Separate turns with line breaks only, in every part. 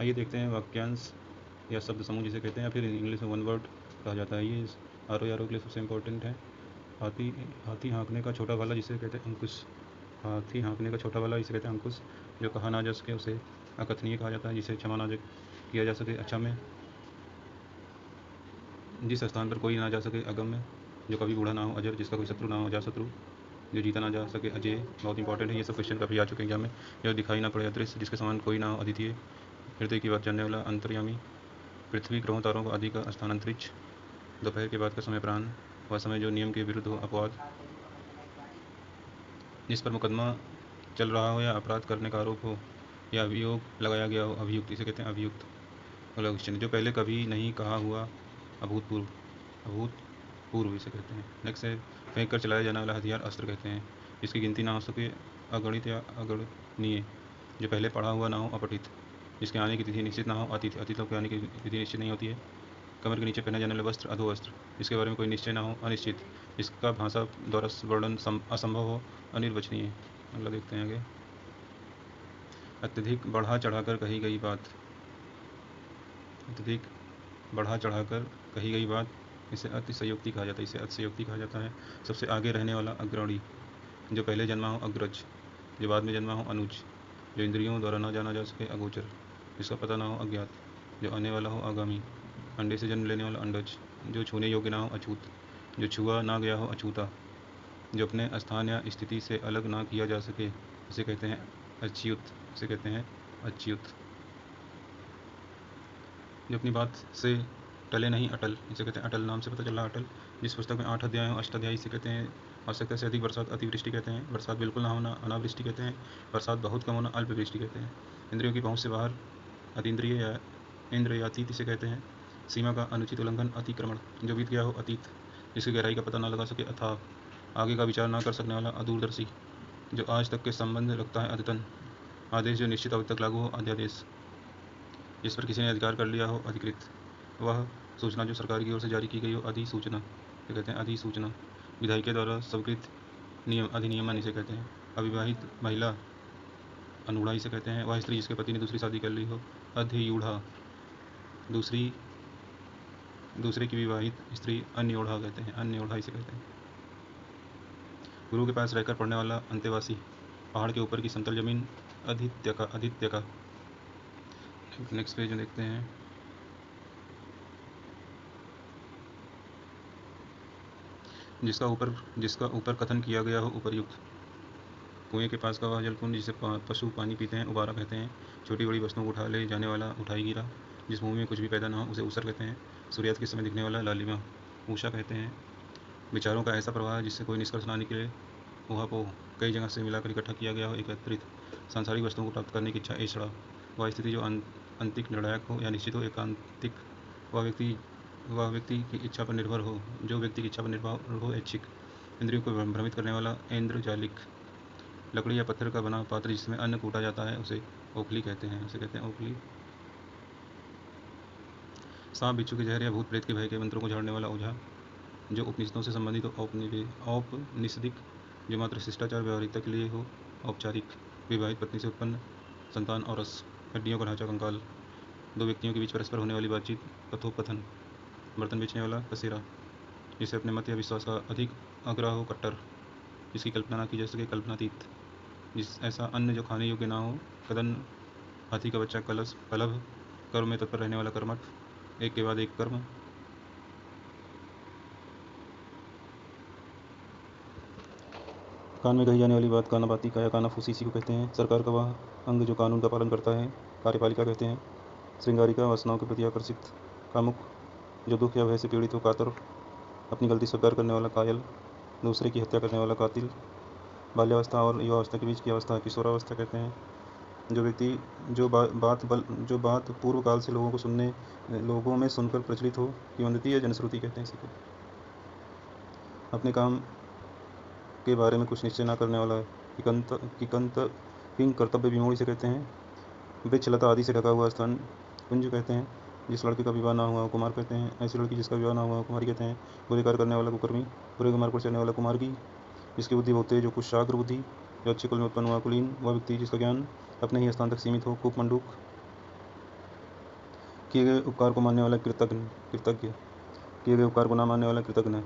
आइए देखते हैं वाक्यांश या शब्द समूह जिसे कहते हैं, या फिर इंग्लिश में वन वर्ड कहा जाता है। ये आरोह के लिए सबसे इम्पोर्टेंट है। हाथी हाथी हाँकने का छोटा वाला जिसे कहते हैं अंकुश। हाथी हाँकने का छोटा वाला इसे कहते हैं अंकुश। जो कहा ना जा सके उसे अकथनीय कहा जाता है, जिसे क्षमा ना किया जा सके अक्षम्य। जिस स्थान पर कोई ना जा सके अगम्य। जो कभी बूढ़ा ना हो अजर। जिसका कोई शत्रु ना हो अजाशत्रु। जो जीता ना जा सके अजय। बहुत इंपॉर्टेंट है, ये सब क्वेश्चन काफ़ी आ चुके हैं एग्जाम में। जो दिखाई ना पड़े अदृश्य। जिसके समान कोई ना हो अद्वितीय। हृदय की बात जानने वाला अंतर्यामी। पृथ्वी ग्रहों तारों को आदि का स्थान अंतरिक्ष। दोपहर के बाद का समय प्राण। वह समय जो नियम के विरुद्ध हो अपवाद। जिस पर मुकदमा चल रहा हो या अपराध करने का आरोप हो या अभियोग लगाया गया हो अभियुक्त, इसे कहते हैं अभियुक्त। अगला क्वेश्चन, जो पहले कभी नहीं कहा हुआ अभूतपूर्व। अभूतपूर्व इसे कहते हैं। नेक्स्ट है, फेंक कर चलाया जाने वाला हथियार अस्त्र कहते हैं। जिसकी गिनती ना हो सके अगणित या अगणनीय। जो पहले पढ़ा हुआ ना हो अपठित। जिसके आने की तिथि निश्चित ना हो अतीत। अतीतों के आने की तिथि निश्चित नहीं होती है। कमर के नीचे पहने जाने वाले वस्त्र अधोवस्त्र। जिसके बारे में कोई निश्चय ना हो अनिश्चित। जिसका भाषा द्वारा वर्णन असंभव हो अनिर्वचनीय। अगला देखते हैं आगे। अत्यधिक बढ़ा चढ़ाकर कही गई बात। अत्यधिक बढ़ा चढ़ाकर कही गई बात, इसे अतिशयोक्ति कहा जाता है। इसे अतिशयोक्ति कहा जाता है। सबसे आगे रहने वाला अग्रणी। जो पहले जन्मा हो अग्रज। जो बाद में जन्मा हो अनुज। जो इंद्रियों द्वारा न जाना जा सके अगोचर। जिसका पता ना हो अज्ञात। जो आने वाला हो आगामी। अंडे से जन्म लेने वाला अंडज। जो छूने योग्य ना हो अछूत। जो छुआ ना गया हो अछूता। जो अपने स्थान या स्थिति से अलग ना किया जा सके, इसे कहते हैं अच्युत। इसे कहते हैं अच्युत। जो अपनी बात से टले नहीं अटल, इसे कहते हैं अटल। नाम से पता चल रहा अटल। जिस पुस्तक में 8 अध्याय हो अष्टाध्यायी इसे कहते हैं। आवश्यकता से अधिक बरसात अतिवृष्टि कहते हैं। बरसात बिल्कुल ना होना अनावृष्टि कहते हैं। बरसात बहुत कम होना अल्पवृष्टि कहते हैं। इंद्रियों की पहुँच से बाहर अतीन्द्रिय या इंद्र या अतीत इसे कहते हैं। सीमा का अनुचित उल्लंघन अतिक्रमण। जो बीत गया हो अतीत। जिसकी गहराई का पता ना लगा सके अथाह। आगे का विचार ना कर सकने वाला अदूरदर्शी। जो आज तक के संबंध रखता है अद्यतन। आदेश जो निश्चित अवधि तक लागू हो अध्यादेश। जिस पर किसी ने अधिकार कर लिया हो अधिकृत। वह सूचना जो सरकार की ओर से जारी की गई हो अधिसूचना, इसे कहते हैं अधिसूचना। विधायी के द्वारा स्वीकृत नियम अधिनियमन इसे कहते हैं। अविवाहित महिला अनूढ़ा इसे कहते हैं। वह स्त्री जिसके पति ने दूसरी शादी कर ली हो अधियूढ़ा। दूसरे की विवाहित स्त्री अन्योढ़ा कहते हैं। अन्योढ़ा इसे कहते हैं। गुरु के पास रहकर पढ़ने वाला अंतेवासी। पहाड़ के ऊपर की समतल जमीन आदित्य का। नेक्स्ट पेज में देखते हैं। जिसका ऊपर कथन किया गया हो उपर्युक्त। कुएं के पास का वह जल कुंड जिसे पशु पानी पीते हैं उबारा कहते हैं। छोटी बड़ी वस्तुओं को उठा ले जाने वाला उठाई गिरा। जिस भूमि में कुछ भी पैदा ना हो उसे ऊसर कहते हैं। सूर्यास्त के समय दिखने वाला लालिमा ऊषा कहते हैं। विचारों का ऐसा प्रवाह जिससे कोई निष्कर्ष ना निकले ऊहापोह। कई जगह से मिलाकर इकट्ठा किया गया हो एकत्रित। सांसारिक वस्तुओं को प्राप्त करने की इच्छा ऐषड़ा। वह स्थिति जो अंतिक निर्णायक हो या निश्चित हो एकांतिक। वह व्यक्ति की इच्छा पर निर्भर हो। जो व्यक्ति की इच्छा पर निर्भर हो ऐच्छिक। इंद्रियों को भ्रमित करने वाला इंद्रजालिक। लकड़ी या पत्थर का बना पात्र जिसमें अन्न कूटा जाता है उसे ओखली कहते हैं। उसे कहते हैं ओखली। सांप बिच्छू के जहर या भूत प्रेत के भय के मंत्रों को झाड़ने वाला ओझा। जो उपनिषदों से संबंधित हो औपनिषदिक। जो मात्र शिष्टाचार व्यवहारिकता के लिए हो औपचारिक। विवाहित पत्नी से उत्पन्न संतान और रस। हड्डियों का ढांचा कंकाल। दो व्यक्तियों के बीच परस्पर होने वाली बातचीत कथोपकथन। बर्तन बेचने वाला कसेरा। जिसे अपने मत या विश्वास का अधिक आग्रह हो कट्टर। जिसकी कल्पना ना की जा सके कल्पनातीत। जिस ऐसा अन्न जो खाने योग्य ना हो कदन। हाथी का बच्चा कलभ। कर्म में तत्पर रहने वाला कर्मठ। एक के बाद एक कर्म। कान में कही जाने वाली बात कानाबाती का या कानाफूसी इसी को कहते हैं। सरकार का वह अंग जो कानून का पालन करता है कार्यपालिका कहते हैं। श्रृंगारिका वासनाओं के प्रति आकर्षित कामुक। जो दुख या भय से पीड़ित हो कातर। अपनी गलती स्वीकार करने वाला कायल। दूसरे की हत्या करने वाला कातिल। बाल्यावस्था और युवावस्था के बीच की अवस्था किशोरावस्था कहते हैं। जो व्यक्ति जो बात पूर्व काल से लोगों में सुनकर प्रचलित हो किंवदंती या जनश्रुति कहते हैं इसी को। अपने काम के बारे में कुछ निश्चय न करने वाला किंग कर्तव्य विमूढ़ से कहते हैं। वृक्षलता आदि से ढका हुआ स्थान कुंज कहते हैं। जिस लड़के का विवाह ना हुआ कुमार कहते हैं। ऐसी लड़की जिसका विवाह ना हुआ कुमारी कहते हैं। बुरे कार्य करने वाला कुकर्मी। बुरे कुमार पर चढ़ने वाला कुमार्गी। जिसकी बुद्धि बहुत तेज हो कुशाग्र बुद्धि। जो अच्छे कुल में उत्पन्न हुआ कुलीन। वह व्यक्ति जिसका ज्ञान अपने ही स्थान तक सीमित हो कूपमंडूक। किए गए उपकार को मानने वाला कृतज्ञ कृतज्ञ किए गए उपकार को ना मानने वाला कृतज्ञ।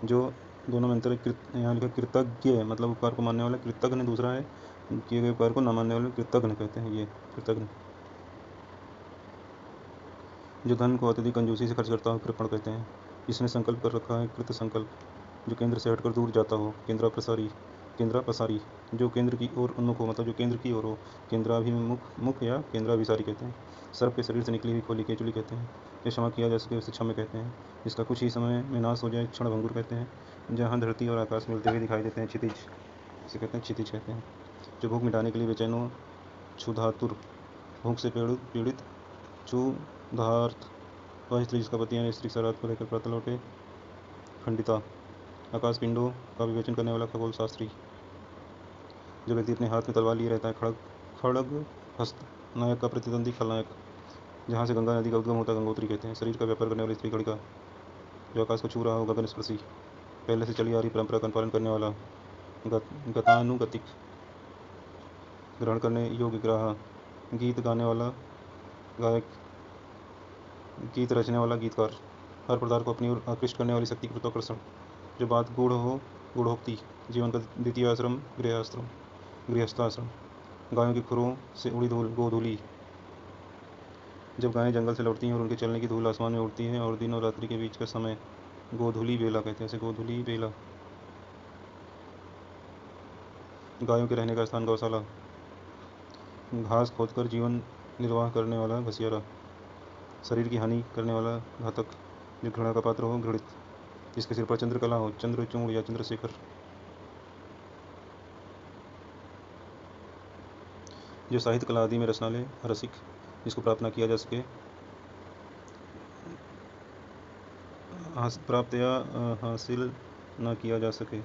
जो दोनों में अंतर है, यहाँ लिखा कृतज्ञ मतलब उपकार को मानने वाला, कृतज्ञ दूसरा है, किए गए उपकार को ना मानने वाले कृतज्ञ कहते हैं। ये कृतज्ञ। जो धन को अत्यधिक कंजूसी से खर्च करता हो कृपण कहते हैं। जिसने संकल्प कर रखा है कृत संकल्प। जो केंद्र से हटकर दूर जाता हो केंद्रा प्रसारी। जो केंद्र की ओर उन्मुख हो मतलब जो केंद्र की ओर हो, केंद्राभिमुख या केंद्राभिसारी कहते हैं। सर्प के शरीर से निकली हुई खोली केचुली कहते हैं। जो क्षमा किया जा सके उसे क्षम्य कहते हैं। जिसका कुछ ही समय में नाश हो जाए क्षण भंगुर कहते हैं। जहाँ धरती और आकाश मिलते हुए दिखाई देते हैं क्षितिज, इसे कहते हैं क्षितिज कहते हैं। जो भूख मिटाने के लिए बेचैन हो क्षुधातुर। भूख से पीड़ित क्षुधार्त। वह स्त्री जिसका पति यानी स्त्री रात को लेकर प्रातः लौटे खंडिता। आकाश पिंडों का विवेचन करने वाला खगोल शास्त्री। जो व्यक्ति अपने हाथ में तलवार लिए रहता है खड़ग हस्त। नायक का प्रतिद्वंदी खलनायक। जहाँ से गंगा नदी का उद्गम होता है गंगोत्री कहते हैं। शरीर का व्यापार करने वाली स्त्री गणिका। जो आकाश को छू रहा हो गगन स्पर्शी। पहले से चली आ रही परंपरा का अनुपालन करने वाला गतानुगतिक। ग्रहण करने योग्य ग्राह। गीत गाने वाला गायक। गीत रचने वाला गीतकार। हर प्रकार को अपनी ओर आकृष्ट करने वाली शक्ति गुरुत्वाकर्षण। जो बात गूढ़ हो गूढ़ोक्ति। जीवन का द्वितीय आश्रम गृहस्थाश्रम। गायों की खुरों से उड़ी धूल गोधूली। जब गायें जंगल से लौटती हैं और उनके चलने की धूल आसमान में उड़ती है और दिन और रात्रि के बीच का समय गोधूली बेला कहते हैं। ऐसे गोधूली बेला। गायों के रहने का स्थान गौशाला। घास खोदकर जीवन निर्वाह करने वाला घसियारा। शरीर की हानि करने वाला घातक। जो घृणा का पात्र हो घृणित। जिसके सिर पर चंद्रकला हो चंद्रचूड़ या चंद्रशेखर। जो साहित्य कला आदि में रचना ले रसिक। जिसको प्राप्त न किया जा सके प्राप्त या हासिल न किया जा सके।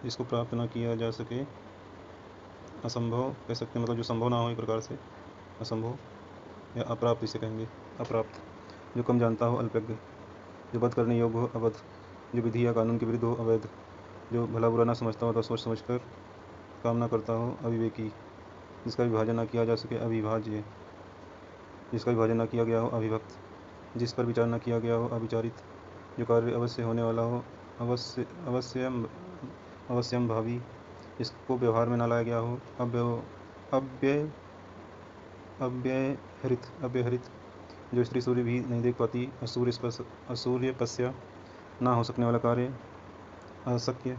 जिसको प्राप्त न किया जा सके असंभव कह सकते हैं, मतलब जो संभव ना हो एक प्रकार से असंभव, या अप्राप्त इसे कहेंगे अप्राप्त। जो कम जानता हो अल्पज्ञ। जो वध करने योग्य हो अवध। जो विधि या कानून के विरुद्ध हो अवैध। जो भला बुरा ना समझता हो तो सोच समझकर काम ना करता हो अविवेकी। जिसका विभाजन न किया जा सके अविभाज्य। जिसका विभाजन न किया गया हो अविभक्त। जिस पर विचार न किया गया हो अविचारित। जो कार्य अवश्य होने वाला हो अवश्यम भावी। जिसको व्यवहार में न लाया गया हो अव्यवहृत। जो स्त्री सूर्य भी नहीं देख पाती असूर्य पश्या ना हो सकने वाला कार्य अशक्य।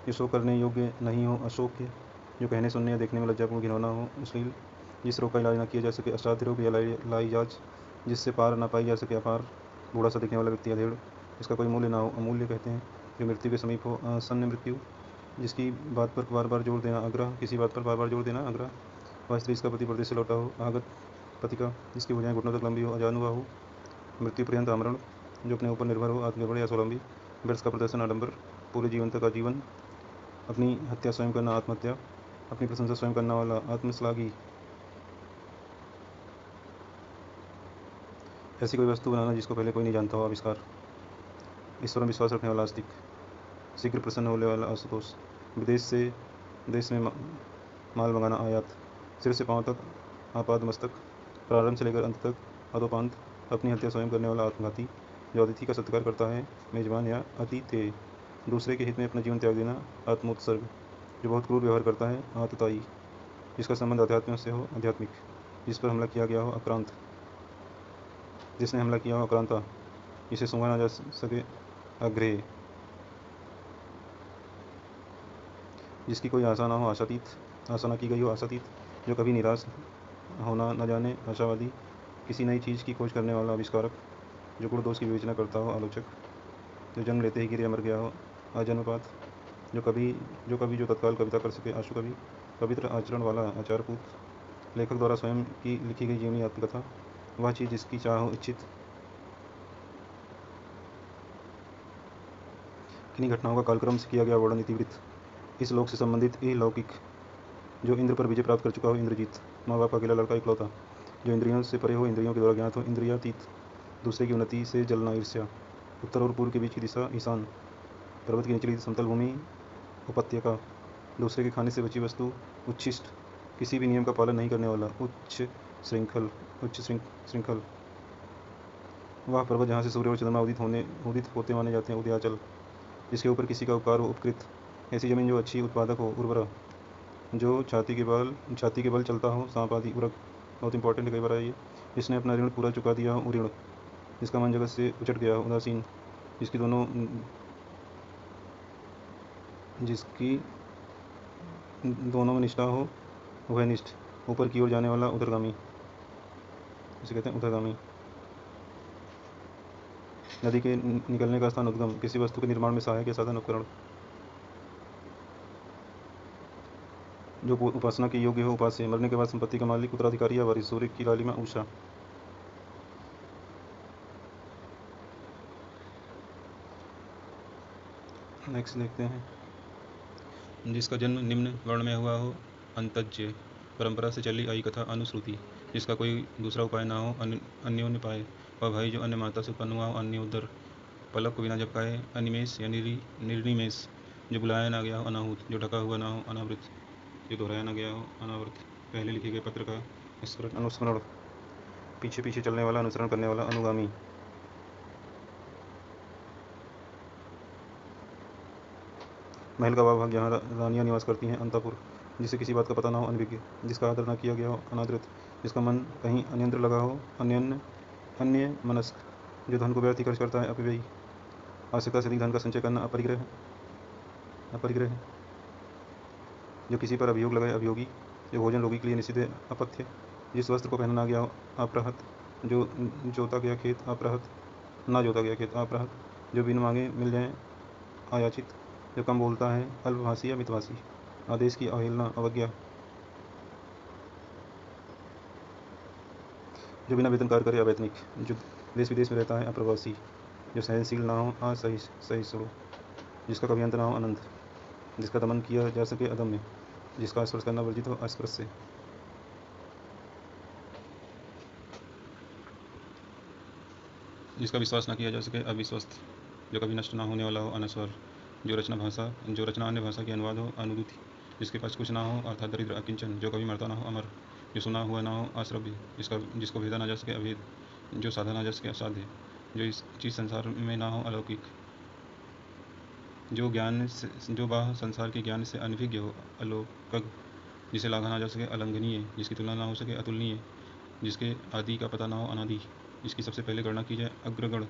जो शोक करने योग्य नहीं हो अशोक्य। जो कहने सुनने या देखने में लज्जापूर्ण घिनौना हो अश्लील। जिस रोग का इलाज न किया जा सके असाध्य रोग या लाइजाज। जिससे पार न पाई जा सके अपार। बूढ़ा सा दिखने वाला व्यक्ति अधेड़। जिसका कोई मूल्य ना हो अमूल्य कहते हैं। जो मृत्यु के समीप हो आसन्न मृत्यु। जिसकी बात पर बार बार जोर देना आग्रह। किसी बात पर बार बार जोर देना आग्रह। वह स्त्री जिसका पति परदेश से लौटा हो आगत पति का। जिसकी भुजाएं घुटनों तक लंबी हो अजानुबाहु। मृत्यु पर्यंत आमरण। जो अपने ऊपर निर्भर हो आत्मनिर्भर या स्वावलंबी। व्यर्थ का प्रदर्शन आडंबर। पूरे जीवन तक आजीवन। अपनी हत्या स्वयं करना आत्महत्या। अपनी प्रशंसा स्वयं करने वाला आत्मश्लाघी। ऐसी कोई वस्तु बनाना जिसको पहले कोई नहीं जानता हो आविष्कार। ईश्वर में विश्वास रखने वाला आस्तिक। शीघ्र प्रसन्न होने वाला असुतोष। विदेश से देश में माल मंगाना आयात। सिर से पांव तक आपाद मस्तक। प्रारंभ से लेकर अंत तक अधोपांत। अपनी हत्या स्वयं करने वाला आत्मघाती। जो अतिथि का सत्कार करता है मेजबान या अतिथेय। दूसरे के हित में अपना जीवन त्याग देना आत्मोत्सर्ग। जो बहुत क्रूर व्यवहार करता है आतताई। जिसका संबंध अध्यात्म से हो आध्यात्मिक। जिस पर हमला किया गया हो आक्रांत। जिसने हमला किया हो आक्रांता। जिसे सूंघा ना जा सके अग्रेय। जिसकी कोई आशा ना हो आशातीत। आशा ना की गई हो आशातीत। जो कभी निराश होना न जाने आशावादी। किसी नई चीज़ की खोज करने वाला आविष्कारक। जो गुण दोष की विवेचना करता हो आलोचक। जो जन्म लेते ही गिर या मर गया हो अजन्मपात। जो तत्काल कविता कर सके आशु कवि। पवित्र आचरण वाला आचारपूत। लेखक द्वारा स्वयं की लिखी गई जीवनी आत्मकथा। वह चीज़ जिसकी चाह हो इच्छित। किन्हीं घटनाओं का कालक्रम से किया गया वर्णन इतिवृत्त। इस लोक से संबंधित अलौकिक। जो इंद्र पर विजय प्राप्त कर चुका हो इंद्रजीत। माँ बाप का अकेला लड़का इकलौता। जो इंद्रियों से परे हो इंद्रियों के द्वारा ज्ञात हो इंद्रियातीत। दूसरे की उन्नति से जलना ईर्ष्या। उत्तर और पूर्व के बीच की दिशा ईशान। पर्वत की निचली समतल भूमि उपत्यका। दूसरे के खाने से बची वस्तु उच्छिष्ट। किसी भी नियम का पालन नहीं करने वाला उच्च श्रृंखल उच्च श्रृंखल। वह पर्वत जहाँ से सूर्य और चंद्रमा उदित होते माने जाते हैं, उदयाचल। जिसके ऊपर किसी का उपकार हो, उपकृत। ऐसी जमीन जो अच्छी, उत्पादक हो, उर्वरा। जो छाती के बल चलता हो, सांप आदि। उरक, बहुत इंपॉर्टेंट कई बार है ये। जिसने अपना ऋण पूरा चुका दिया हो, उऋण। जिसका मन जगत से उचट गया हो, उदासीन। जिसकी दोनों में निष्ठा हो, उभयनिष्ठ। ऊपर की ओर जाने वाला, उधरगामी, इसे कहते हैं उधरगामी। नदी के निकलने का स्थान, उद्गम। किसी वस्तु के निर्माण में सहायक या साधन, उपकरण। जो उपासना के योग्य हो, उपास्य। मरने के बाद संपत्ति का मालिक, उत्तराधिकारी या वारिस। सूर्य की लालिमा, उषा। नेक्स्ट देखते हैं। जिसका जन्म निम्न वर्ण में हुआ हो, अंतज्य। परंपरा से चली आई कथा, अनुश्रुति। जिसका कोई दूसरा उपाय ना हो, अन्योन्य पाए। वह भाई जो अन्य माता से उत्पन्न हुआ हो, अन्य उदर। पलक को बिना झपकाए, अनिमेष या निर्निमेष। जो बुलाया ना गया हो, अनाहूत। जो ढका हुआ ना हो, अनावृत। जो दोहराया ना गया हो, अनावृत। पहले लिखे गए पत्र का अनुस्मरण। पीछे पीछे चलने वाला, अनुसरण करने वाला, अनुगामी। महल का वह भाग जहाँ रानियां निवास करती हैं, अंतःपुर। जिसे किसी बात का पता ना हो, अनभिज्ञ। जिसका आदर न किया गया हो, अनादृत। जिसका मन कहीं अन्यत्र लगा हो, अन्य मनस्क। जो धन को व्यर्थ ही खर्च करता है, अपव्ययी। आवश्यकता से अधिक धन का संचय करना, अपरिग्रह। जो किसी पर अभियोग लगाए, अभियोगी। जो भोजन रोगी के लिए निषिद्ध है, अपथ्य। जिस वस्त्र को पहना ना गया हो, अपराहत। जो जोता गया खेत, अपराहत। ना जोता गया खेत, अपराहत। जो बिन मांगे मिल जाए, आयाचित। जो कम बोलता है, अल्पभाषी या मितभाषी। आदेश की अवहेलना, अवज्ञा। जो बिना वेतन कार्य करे, अवैतनिक। जो देश विदेश में रहता है, अप्रवासी। जो सहनशील ना हो, असहिष्णु। जिसका कभी अंत ना हो, अनंत। जिसका दमन किया जा सके, अदम्य। जिसका स्पर्श करना वर्जित हो, अस्पृश्य। जिसका विश्वास न किया जा सके, अविश्वस्त। जो कभी नष्ट ना होने वाला हो, अनस्वर। जो रचना अन्य भाषा के अनुवाद हो, अनुदूति। जिसके पास कुछ ना हो, अर्थात दरिद्र, अकिंचन। जो कभी मरता ना हो, अमर। जो सुना हुआ ना हो, अश्रव्य। जिसको भेदा ना जा सके, अभेद। जो साधा ना जा सके, असाध्य। जो इस चीज संसार में ना हो, अलौकिक। जो बाह संसार के ज्ञान से अनभिज्ञ हो, अलोकग। जिसे लांघा ना जा सके, अलंघनीय। जिसकी तुलना ना हो सके, अतुलनीय। जिसके आदि का पता ना हो, अनादि। जिसकी सबसे पहले गणना की जाए, अग्रगण।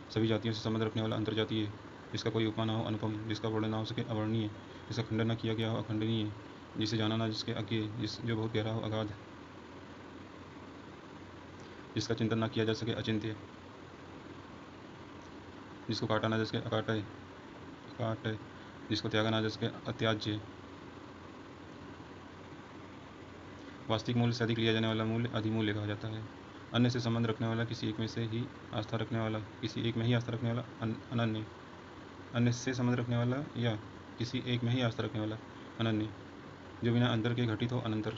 सभी जातियों से संबंध रखने वाला, अंतर्जातीय। जिसका कोई उपमा ना हो, अनुपम। जिसका वर्ण ना हो सके, अवर्णनीय। जिसका खंडन न किया गया हो, अखंडनीय। जिसे जाना ना जिसके अज्ञेय। जो बहुत गहरा हो, अगाध। जिसका चिंतन ना किया जा सके, अचिंत्य। जिसको काटा ना जा सके, अकाट्य। जिसको त्यागा ना जा सके, अत्याज्य। वास्तविक मूल्य से अधिक लिया जाने वाला मूल्य अधिमूल्य कहा जाता है। अन्य से संबंध रखने वाला, किसी एक में ही आस्था रखने वाला, अनन्य। अन्य से संबंध रखने वाला या किसी एक में ही आस्था रखने वाला, अनन्य। जो बिना अंतर के घटित हो, अनंतर।